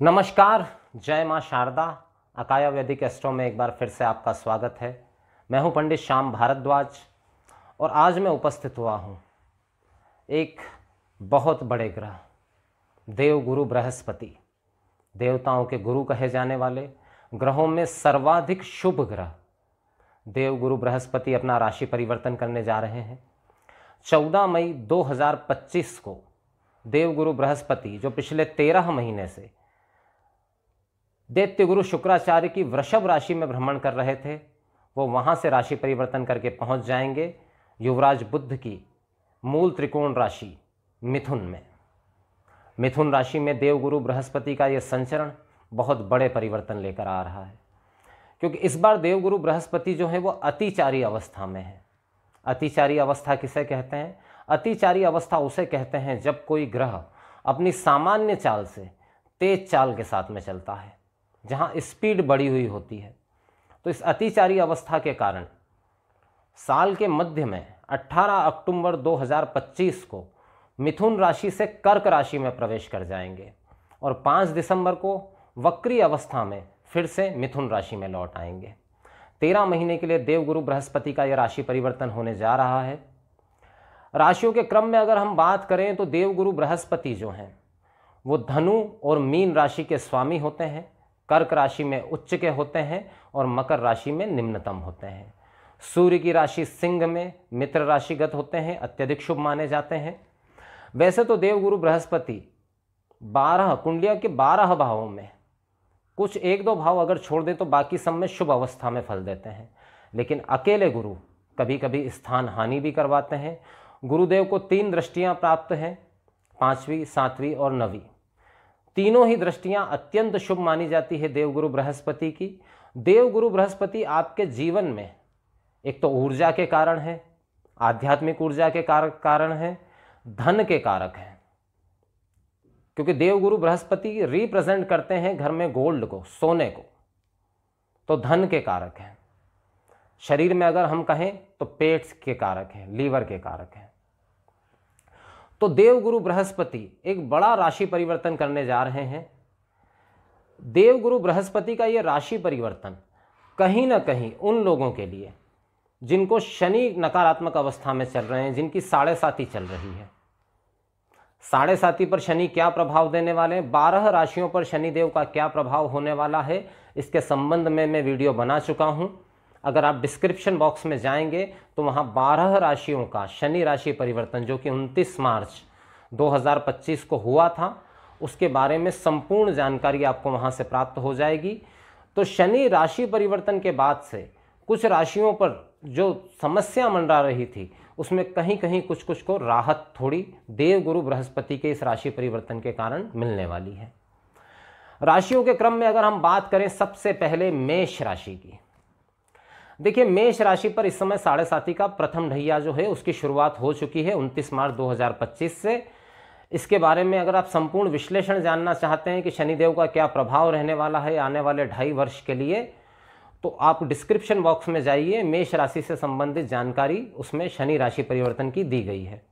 नमस्कार, जय माँ शारदा। अकाया वैदिक एस्ट्रो में एक बार फिर से आपका स्वागत है। मैं हूँ पंडित श्याम भारद्वाज और आज मैं उपस्थित हुआ हूँ एक बहुत बड़े ग्रह देव गुरु बृहस्पति, देवताओं के गुरु कहे जाने वाले ग्रहों में सर्वाधिक शुभ ग्रह देव गुरु बृहस्पति अपना राशि परिवर्तन करने जा रहे हैं। 14 मई 2025 को देव गुरु बृहस्पति जो पिछले 13 महीने से दैत्य गुरु शुक्राचार्य की वृषभ राशि में भ्रमण कर रहे थे, वो वहाँ से राशि परिवर्तन करके पहुँच जाएंगे युवराज बुध की मूल त्रिकोण राशि मिथुन में। मिथुन राशि में देव गुरु बृहस्पति का ये संचरण बहुत बड़े परिवर्तन लेकर आ रहा है, क्योंकि इस बार देव गुरु बृहस्पति जो है वो अतिचारी अवस्था में है। अतिचारी अवस्था किसे कहते हैं? अतिचारी अवस्था उसे कहते हैं जब कोई ग्रह अपनी सामान्य चाल से तेज चाल के साथ में चलता है, जहाँ स्पीड बढ़ी हुई होती है। तो इस अतिचारी अवस्था के कारण साल के मध्य में 18 अक्टूबर 2025 को मिथुन राशि से कर्क राशि में प्रवेश कर जाएंगे और 5 दिसंबर को वक्री अवस्था में फिर से मिथुन राशि में लौट आएंगे। 13 महीने के लिए देव गुरु बृहस्पति का यह राशि परिवर्तन होने जा रहा है। राशियों के क्रम में अगर हम बात करें तो देव गुरु बृहस्पति जो हैं वो धनु और मीन राशि के स्वामी होते हैं, कर्क राशि में उच्च के होते हैं और मकर राशि में निम्नतम होते हैं। सूर्य की राशि सिंह में मित्र राशिगत होते हैं, अत्यधिक शुभ माने जाते हैं। वैसे तो देव गुरु बृहस्पति 12 कुंडलियों के 12 भावों में कुछ 1-2 भाव अगर छोड़ दें तो बाकी सब में शुभ अवस्था में फल देते हैं, लेकिन अकेले गुरु कभी कभी स्थान हानि भी करवाते हैं। गुरुदेव को 3 दृष्टियां प्राप्त हैं, 5वीं, 7वीं और 9वीं। तीनों ही दृष्टियां अत्यंत शुभ मानी जाती है देव गुरु बृहस्पति की। देव गुरु बृहस्पति आपके जीवन में एक तो ऊर्जा के कारण है, आध्यात्मिक ऊर्जा के कारण है, धन के कारक हैं, क्योंकि देव गुरु बृहस्पति रिप्रेजेंट करते हैं घर में गोल्ड को, सोने को, तो धन के कारक हैं। शरीर में अगर हम कहें तो पेट के कारक हैं, लीवर के कारक हैं। तो देव गुरु बृहस्पति एक बड़ा राशि परिवर्तन करने जा रहे हैं। देव गुरु बृहस्पति का ये राशि परिवर्तन कहीं ना कहीं उन लोगों के लिए जिनको शनि नकारात्मक अवस्था में चल रहे हैं, जिनकी 7.5 चल रही है। 7.5 पर शनि क्या प्रभाव देने वाले हैं, 12 राशियों पर शनि देव का क्या प्रभाव होने वाला है, इसके संबंध में मैं वीडियो बना चुका हूं। अगर आप डिस्क्रिप्शन बॉक्स में जाएंगे तो वहां 12 राशियों का शनि राशि परिवर्तन जो कि 29 मार्च 2025 को हुआ था, उसके बारे में संपूर्ण जानकारी आपको वहां से प्राप्त हो जाएगी। तो शनि राशि परिवर्तन के बाद से कुछ राशियों पर जो समस्या मंडरा रही थी उसमें कहीं कहीं कुछ कुछ को राहत थोड़ी देव गुरु बृहस्पति के इस राशि परिवर्तन के कारण मिलने वाली है। राशियों के क्रम में अगर हम बात करें सबसे पहले मेष राशि की, देखिए मेष राशि पर इस समय 7.5 का प्रथम ढैया जो है उसकी शुरुआत हो चुकी है 29 मार्च 2025 से। इसके बारे में अगर आप संपूर्ण विश्लेषण जानना चाहते हैं कि शनिदेव का क्या प्रभाव रहने वाला है आने वाले 2.5 वर्ष के लिए, तो आप डिस्क्रिप्शन बॉक्स में जाइए, मेष राशि से संबंधित जानकारी उसमें शनि राशि परिवर्तन की दी गई है।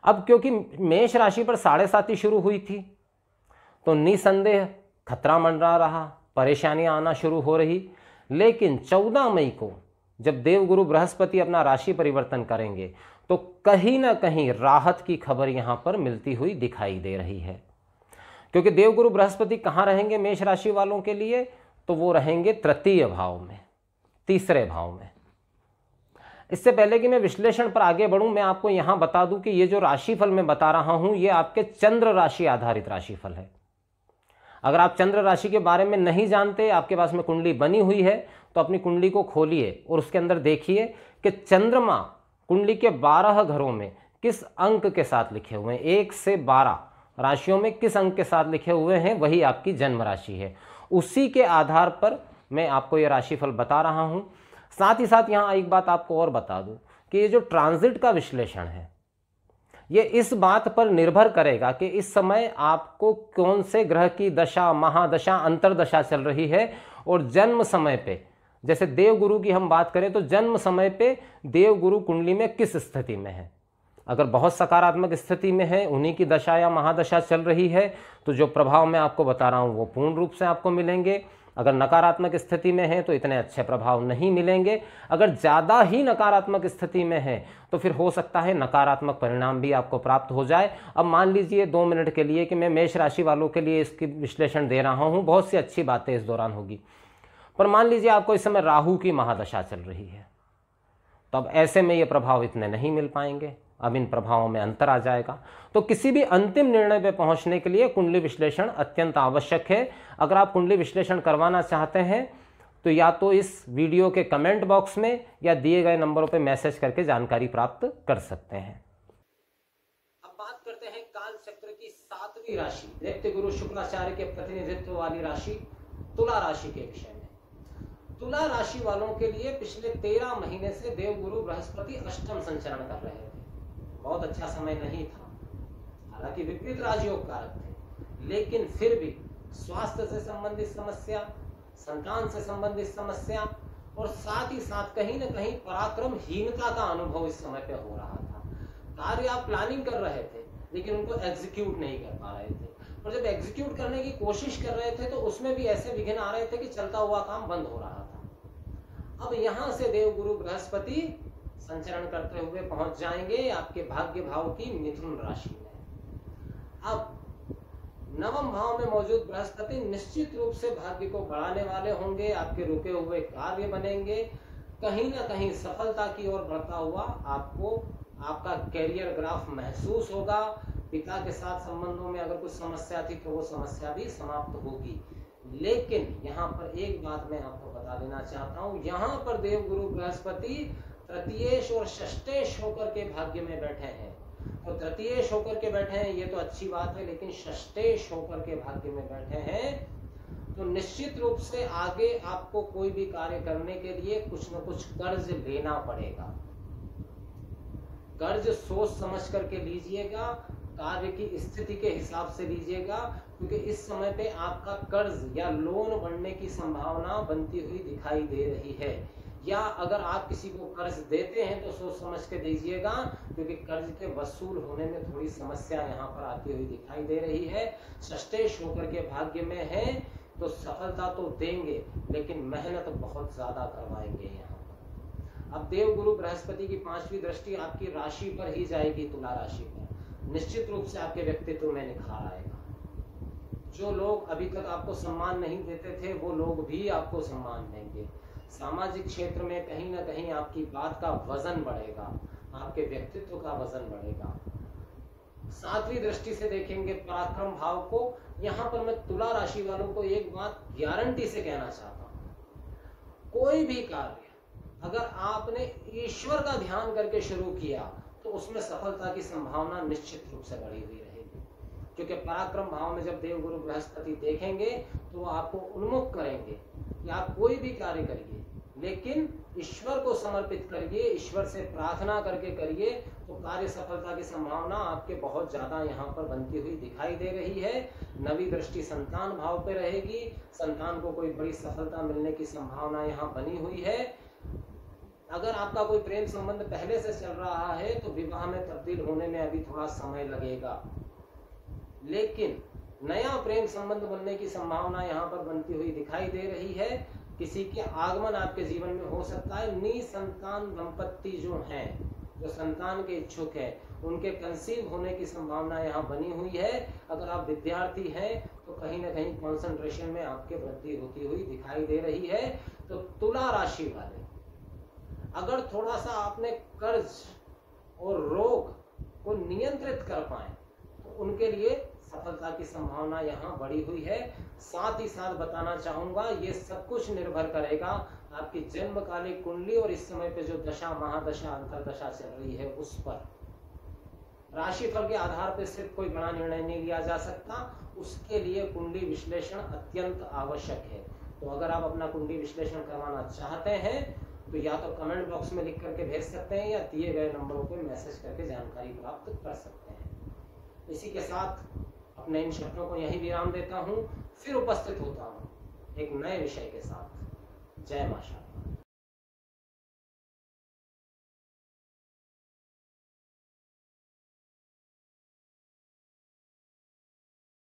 अब क्योंकि मेष राशि पर 7.5 शुरू हुई थी तो निसंदेह खतरा मंडरा रहा, परेशानियां आना शुरू हो रही। लेकिन 14 मई को जब देव गुरु बृहस्पति अपना राशि परिवर्तन करेंगे तो कहीं ना कहीं राहत की खबर यहां पर मिलती हुई दिखाई दे रही है, क्योंकि देव गुरु बृहस्पति कहां रहेंगे मेष राशि वालों के लिए, तो वो रहेंगे तृतीय भाव में, तीसरे भाव में। इससे पहले कि मैं विश्लेषण पर आगे बढ़ूं, मैं आपको यहां बता दूं कि ये जो राशिफल मैं बता रहा हूं ये आपके चंद्र राशि आधारित राशिफल है। अगर आप चंद्र राशि के बारे में नहीं जानते, आपके पास में कुंडली बनी हुई है, तो अपनी कुंडली को खोलिए और उसके अंदर देखिए कि चंद्रमा कुंडली के 12 घरों में किस अंक के साथ लिखे हुए हैं, 1 से 12 राशियों में किस अंक के साथ लिखे हुए हैं, वही आपकी जन्म राशि है। उसी के आधार पर मैं आपको ये राशिफल बता रहा हूं। साथ ही साथ यहाँ एक बात आपको और बता दूं कि ये जो ट्रांजिट का विश्लेषण है ये इस बात पर निर्भर करेगा कि इस समय आपको कौन से ग्रह की दशा, महादशा, अंतरदशा चल रही है, और जन्म समय पे, जैसे देव गुरु की हम बात करें तो जन्म समय पे देव गुरु कुंडली में किस स्थिति में है। अगर बहुत सकारात्मक स्थिति में है, उन्हीं की दशा या महादशा चल रही है, तो जो प्रभाव मैं आपको बता रहा हूँ वो पूर्ण रूप से आपको मिलेंगे। अगर नकारात्मक स्थिति में है तो इतने अच्छे प्रभाव नहीं मिलेंगे। अगर ज़्यादा ही नकारात्मक स्थिति में है तो फिर हो सकता है नकारात्मक परिणाम भी आपको प्राप्त हो जाए। अब मान लीजिए 2 मिनट के लिए कि मैं मेष राशि वालों के लिए इसकी विश्लेषण दे रहा हूँ, बहुत सी अच्छी बातें इस दौरान होगी, पर मान लीजिए आपको इस समय राहु की महादशा चल रही है, तो अब ऐसे में ये प्रभाव इतने नहीं मिल पाएंगे। अब इन प्रभावों में अंतर आ जाएगा। तो किसी भी अंतिम निर्णय पे पहुंचने के लिए कुंडली विश्लेषण अत्यंत आवश्यक है। अगर आप कुंडली विश्लेषण करवाना चाहते हैं तो या तो इस वीडियो के कमेंट बॉक्स में या दिए गए नंबरों पे मैसेज करके जानकारी प्राप्त कर सकते हैं। अब बात करते हैं काल चक्र की 7वीं राशि, दैत्य गुरु शुक्राचार्य के प्रतिनिधित्व वाली राशि तुला राशि के विषय में। तुला राशि वालों के लिए पिछले 13 महीने से देवगुरु बृहस्पति अष्टम संचरण कर रहे थे। बहुत अच्छा समय नहीं था, हालांकि विपरीत राजयोग कारक थे, लेकिन फिर भी स्वास्थ्य से संबंधित समस्या, संतान से संबंधित समस्या और साथ ही साथ कहीं न कहीं पराक्रमहीनता का अनुभव इस समय पे हो रहा था। कार्य आप प्लानिंग कर रहे थे लेकिन उनको एग्जीक्यूट नहीं कर पा रहे थे, और जब एग्जीक्यूट करने की कोशिश कर रहे थे तो उसमें भी ऐसे विघ्न आ रहे थे कि चलता हुआ काम बंद हो रहा था। अब यहां से देवगुरु बृहस्पति संचरण करते हुए पहुंच जाएंगे आपके भाग्य भाव की मिथुन राशि में। अब नवम भाव में मौजूद बृहस्पति निश्चित रूप से भाग्य को बढ़ाने वाले होंगे, आपके रुके हुए कार्य बनेंगे, कहीं ना कहीं सफलता की ओर बढ़ता हुआ आपको आपका कैरियर ग्राफ महसूस होगा। पिता के साथ संबंधों में अगर कुछ समस्या थी तो वो समस्या भी समाप्त होगी। लेकिन यहाँ पर एक बात मैं आपको बता देना चाहता हूँ, यहाँ पर देवगुरु बृहस्पति तृतीयेश और षष्ठेश होकर के भाग्य में बैठे हैं। तो तृतीयेश होकर के बैठे हैं ये तो अच्छी बात है, लेकिन षष्ठेश होकर के भाग्य में बैठे हैं तो निश्चित रूप से आगे आपको कोई भी कार्य करने के लिए कुछ न कुछ कर्ज लेना पड़ेगा। कर्ज सोच समझ करके लीजिएगा, कार्य की स्थिति के हिसाब से लीजिएगा, क्योंकि इस समय पे आपका कर्ज या लोन बढ़ने की संभावना बनती हुई दिखाई दे रही है। या अगर आप किसी को कर्ज देते हैं तो सोच समझ के दीजिएगा, क्योंकि कर्ज के वसूल होने में थोड़ी समस्या यहाँ पर आती हुई दिखाई दे रही है। षष्ठेश होकर के भाग्य में है तो सफलता तो देंगे लेकिन मेहनत बहुत ज्यादा करवाएंगे यहाँ पर। अब देवगुरु बृहस्पति की 5वीं दृष्टि आपकी राशि पर ही जाएगी, तुला राशि पर। निश्चित रूप से आपके व्यक्तित्व में निखार आएगा। जो लोग अभी तक आपको सम्मान नहीं देते थे वो लोग भी आपको सम्मान देंगे। सामाजिक क्षेत्र में कहीं ना कहीं आपकी बात का वजन बढ़ेगा, आपके व्यक्तित्व का वजन बढ़ेगा। 7वीं दृष्टि से देखेंगे पराक्रम भाव को। यहाँ पर मैं तुला राशि वालों को एक बात गारंटी से कहना चाहता हूँ, कोई भी कार्य अगर आपने ईश्वर का ध्यान करके शुरू किया तो उसमें सफलता की संभावना निश्चित रूप से बढ़ी हुई रहेगी। क्योंकि पराक्रम भाव में जब देवगुरु बृहस्पति देखेंगे तो वो आपको उन्मुख करेंगे कि आप कोई भी कार्य करिए लेकिन ईश्वर को समर्पित करिए, ईश्वर से प्रार्थना करके करिए, तो कार्य सफलता की संभावना आपके बहुत ज्यादा यहाँ पर बनती हुई दिखाई दे रही है। 9वीं दृष्टि संतान भाव पे रहेगी, संतान को कोई बड़ी सफलता मिलने की संभावना यहाँ बनी हुई है। अगर आपका कोई प्रेम संबंध पहले से चल रहा है तो विवाह में तब्दील होने में अभी थोड़ा समय लगेगा, लेकिन नया प्रेम संबंध बनने की संभावना यहाँ पर बनती हुई दिखाई दे रही है। किसी के आगमन आपके जीवन में हो सकता है। निसंतान दंपत्ति जो हैं, जो संतान के इच्छुक है, उनके कंसीव होने की संभावना यहाँ बनी हुई है। अगर आप विद्यार्थी हैं तो कहीं ना कहीं कंसंट्रेशन में आपके वृद्धि होती हुई दिखाई दे रही है। तो तुला राशि वाले अगर थोड़ा सा आपने कर्ज और रोग को नियंत्रित कर पाए तो उनके लिए सफलता की संभावना यहाँ बढ़ी हुई है। साथ ही साथ बताना चाहूंगा ये सब कुछ निर्भर करेगा आपकी जन्मकालिक कुंडली और इस समय पे जो दशा महादशा अंतरदशा चल रही है उस पर। राशिफल के आधार पर सिर्फ कोई बड़ा निर्णय नहीं लिया जा सकता, उसके लिए कुंडली विश्लेषण अत्यंत आवश्यक है। तो अगर आप अपना कुंडली विश्लेषण करवाना चाहते हैं तो या तो कमेंट बॉक्स में लिख करके भेज सकते हैं या दिए गए नंबरों पे मैसेज करके जानकारी प्राप्त कर सकते हैं। इसी के साथ अपने इन शब्दों को यहीं विराम देता हूँ, फिर उपस्थित होता हूँ एक नए विषय के साथ। जय मां शारदा।